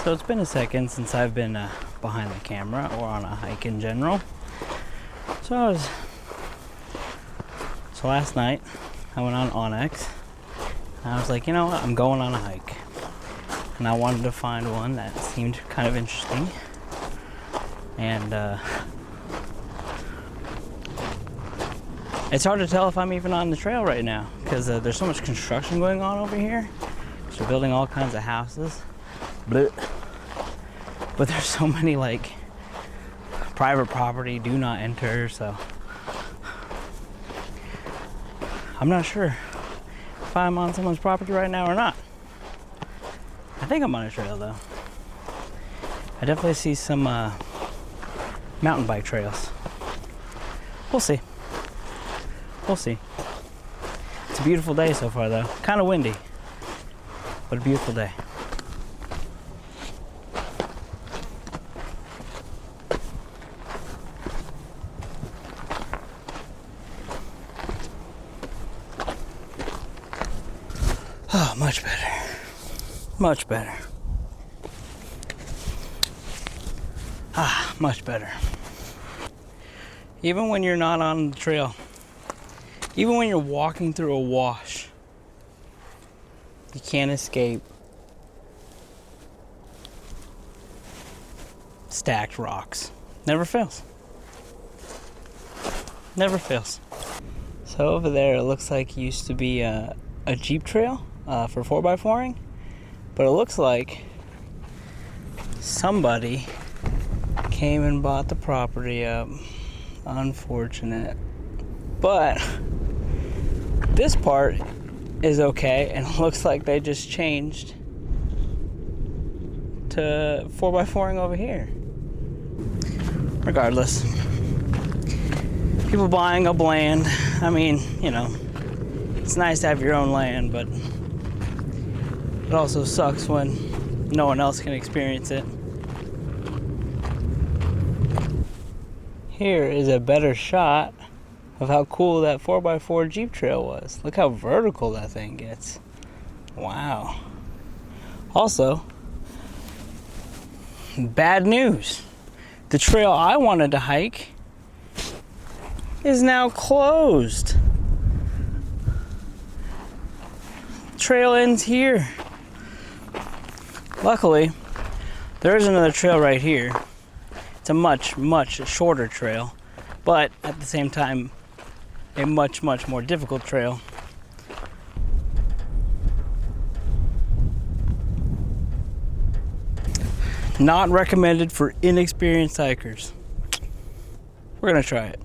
So it's been a second since I've been behind the camera or on a hike in general. So last night I went on Onyx and I was like, you know what, I'm going on a hike. And I wanted to find one that seemed kind of interesting. And it's hard to tell if I'm even on the trail right now because there's so much construction going on over here. So they're building all kinds of houses. Blech. But there's so many like private property, do not enter, so I'm not sure if I'm on someone's property right now or not. I think I'm on a trail though. I definitely see some mountain bike trails. We'll see. We'll see. It's a beautiful day so far though. Kind of windy, but a beautiful day. Oh, much better. Much better. Ah, much better. Even when you're not on the trail, even when you're walking through a wash, you can't escape stacked rocks. Never fails. Never fails. So over there, it looks like it used to be a Jeep trail for 4x4ing, but it looks like somebody came and bought the property up. Unfortunate. But this part is okay, and it looks like they just changed to 4x4ing over here. Regardless, people buying up land, I mean, you know, it's nice to have your own land, but it also sucks when no one else can experience it. Here is a better shot of how cool that 4x4 Jeep trail was. Look how vertical that thing gets. Wow. Also, bad news. The trail I wanted to hike is now closed. Trail ends here. Luckily, there is another trail right here. It's a much, much shorter trail, but at the same time, a much, much more difficult trail. Not recommended for inexperienced hikers. We're gonna try it.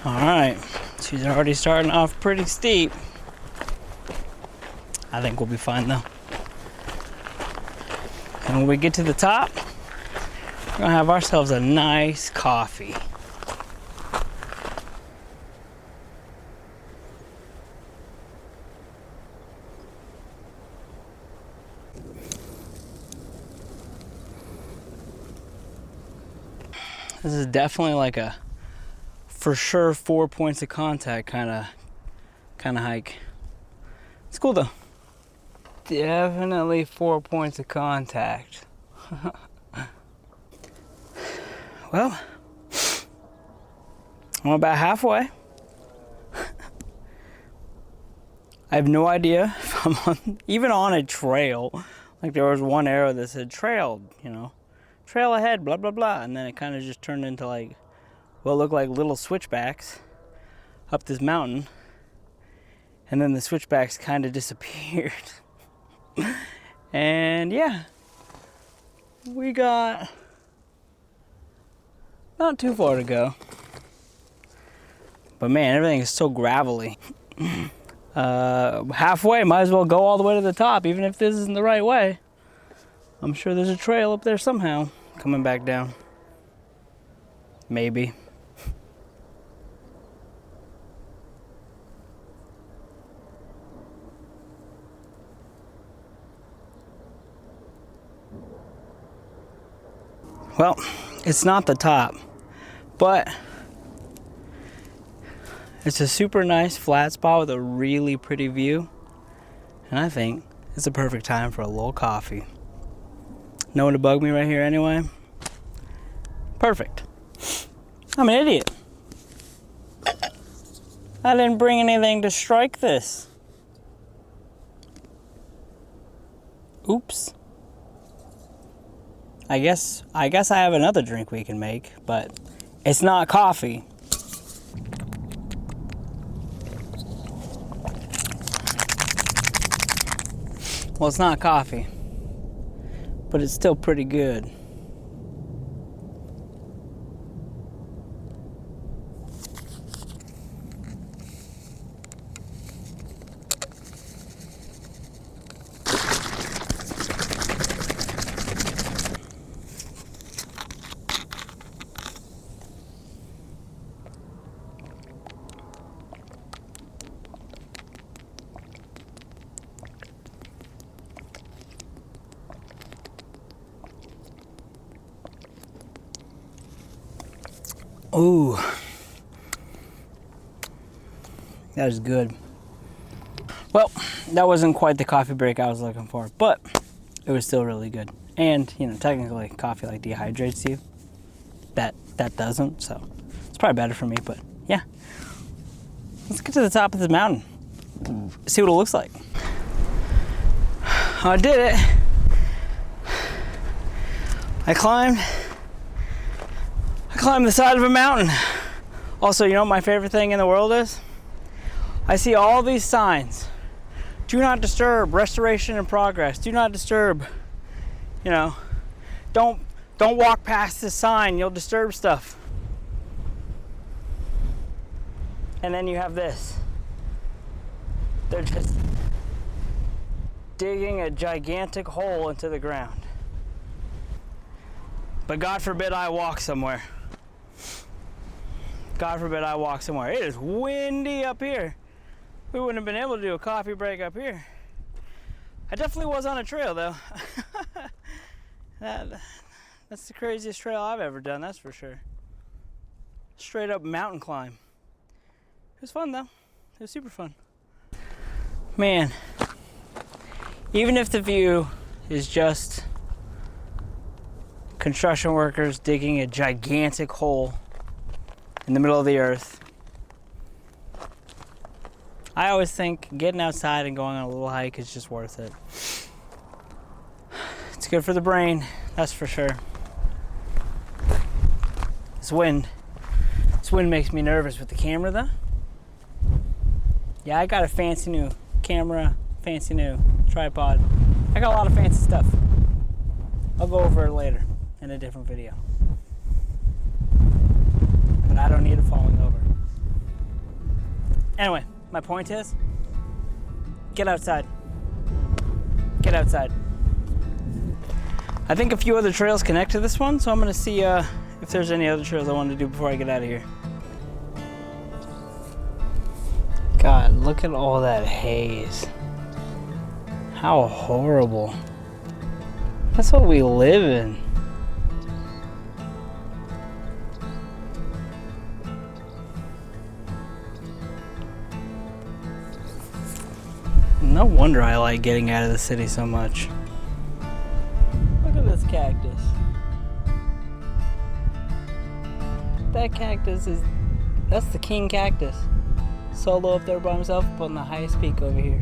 Alright, she's already starting off pretty steep. I think we'll be fine though. And when we get to the top, we're gonna have ourselves a nice coffee. This is definitely like a for sure 4 points of contact kind of hike. It's cool though. Definitely 4 points of contact. Well, I'm about halfway. I have no idea if I'm even on a trail. Like there was one arrow that said trail, you know, trail ahead, blah, blah, blah. And then it kind of just turned into like what looked like little switchbacks up this mountain. And then the switchbacks kind of disappeared. And yeah, we got not too far to go. But man, everything is so gravelly. Halfway, might as well go all the way to the top, even if this isn't the right way. I'm sure there's a trail up there somehow coming back down. Maybe. Well, it's not the top, but it's a super nice flat spot with a really pretty view. And I think it's a perfect time for a little coffee. No one to bug me right here anyway. Perfect. I'm an idiot. I didn't bring anything to strike this. Oops. I guess I have another drink we can make, but it's not coffee. Well, it's not coffee, but it's still pretty good. Ooh, that is good. Well, that wasn't quite the coffee break I was looking for, but it was still really good. And, you know, technically coffee like dehydrates you. That doesn't, so it's probably better for me, but yeah. Let's get to the top of the mountain. See what it looks like. I did it. I climbed the side of a mountain. Also, you know what my favorite thing in the world is? I see all these signs. Do not disturb, restoration in progress. Do not disturb. You know, don't walk past this sign, you'll disturb stuff. And then you have this. They're just digging a gigantic hole into the ground. But God forbid I walk somewhere. God forbid I walk somewhere. It is windy up here. We wouldn't have been able to do a coffee break up here. I definitely was on a trail though. That's the craziest trail I've ever done, that's for sure. Straight up mountain climb. It was fun though. It was super fun. Man, even if the view is just construction workers digging a gigantic hole in the middle of the earth, I always think getting outside and going on a little hike is just worth it. It's good for the brain, that's for sure. This wind makes me nervous with the camera though. Yeah, I got a fancy new camera, fancy new tripod. I got a lot of fancy stuff. I'll go over it later in a different video. But I don't need it falling over. Anyway, my point is, get outside. Get outside. I think a few other trails connect to this one, so I'm gonna see if there's any other trails I want to do before I get out of here. God, look at all that haze. How horrible. That's what we live in. No wonder I like getting out of the city so much. Look at this cactus. That cactus that's the king cactus. Solo up there by himself, up on the highest peak over here.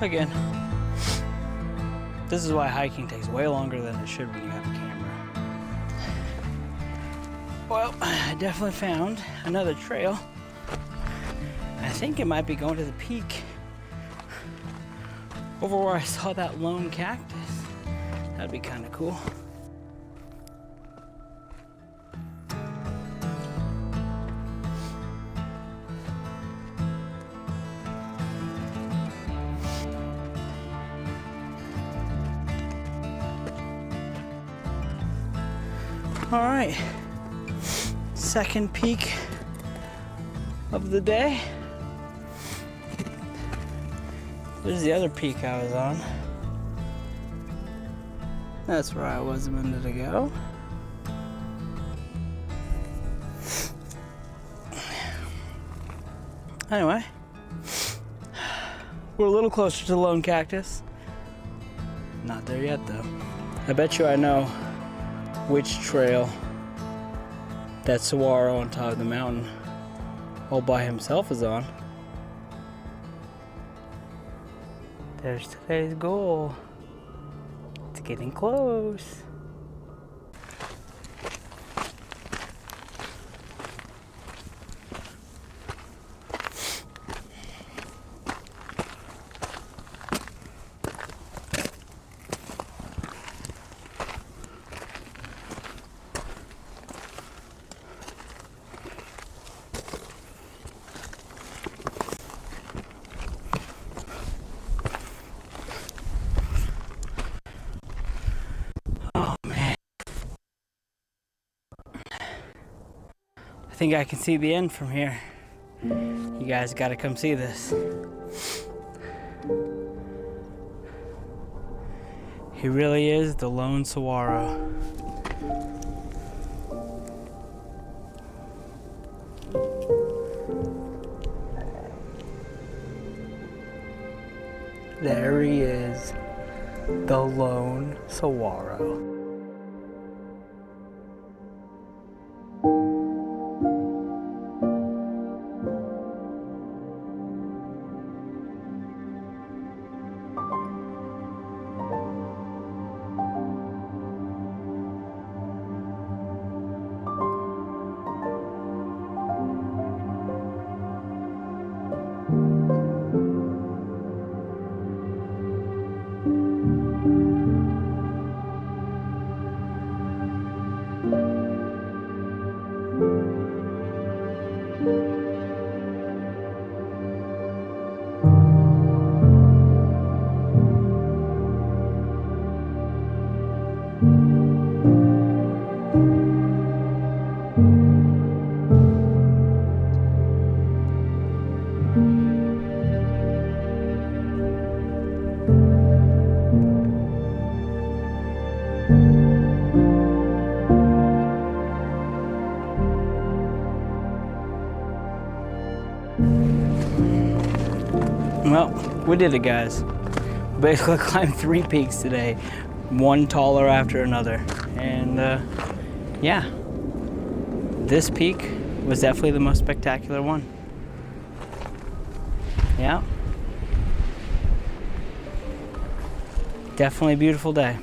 Again, this is why hiking takes way longer than it should when you have a camera. Well, I definitely found another trail I think it might be going to the peak over where I saw that lone cactus. That'd be kind of cool. All right, second peak of the day. There's the other peak I was on. That's where I was a minute ago. Anyway, we're a little closer to the lone cactus. Not there yet though. I bet you I know which trail that Saguaro on top of the mountain all by himself is on. There's today's goal. It's getting close. I think I can see the end from here. You guys gotta come see this. He really is the lone saguaro. There he is, the lone saguaro. Well, we did it, guys. Basically climbed 3 peaks today, one taller after another. And yeah, this peak was definitely the most spectacular one. Yeah. Definitely a beautiful day.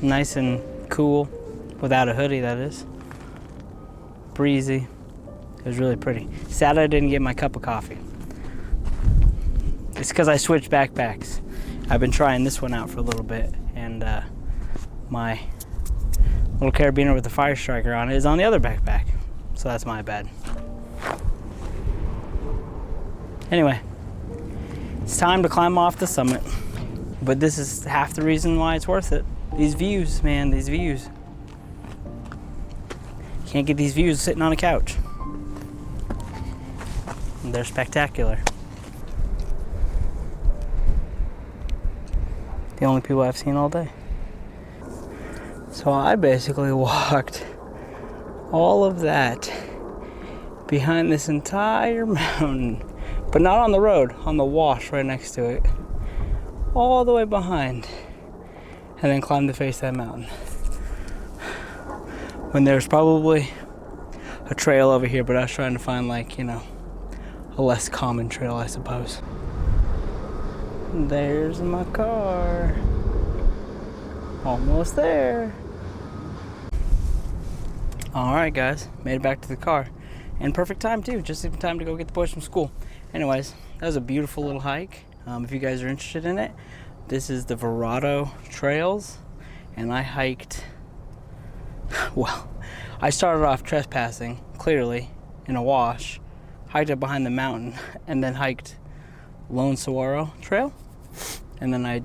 Nice and cool, without a hoodie, that is. Breezy. It was really pretty. Sad I didn't get my cup of coffee. It's because I switched backpacks. I've been trying this one out for a little bit, and my little carabiner with the fire striker on it is on the other backpack. So that's my bad. Anyway, it's time to climb off the summit. But this is half the reason why it's worth it. These views, man, these views. Can't get these views sitting on a couch. They're spectacular. The only people I've seen all day. So I basically walked all of that behind this entire mountain, but not on the road, on the wash right next to it, all the way behind, and then climbed the face of that mountain. When there's probably a trail over here, but I was trying to find, like, you know, a less common trail, I suppose. There's my car. Almost there. All right, guys, made it back to the car. And perfect time too, just in time to go get the boys from school. Anyways, that was a beautiful little hike. If you guys are interested in it, this is the Verado Trails, and I hiked, well, I started off trespassing, clearly, in a wash, hiked up behind the mountain, and then hiked Lone Saguaro Trail, and then I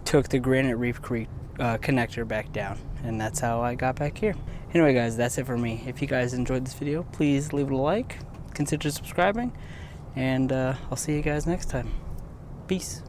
took the Granite Reef Creek connector back down, and that's how I got back here. Anyway guys, that's it for me. If you guys enjoyed this video, please leave it a like, consider subscribing, and I'll see you guys next time. Peace.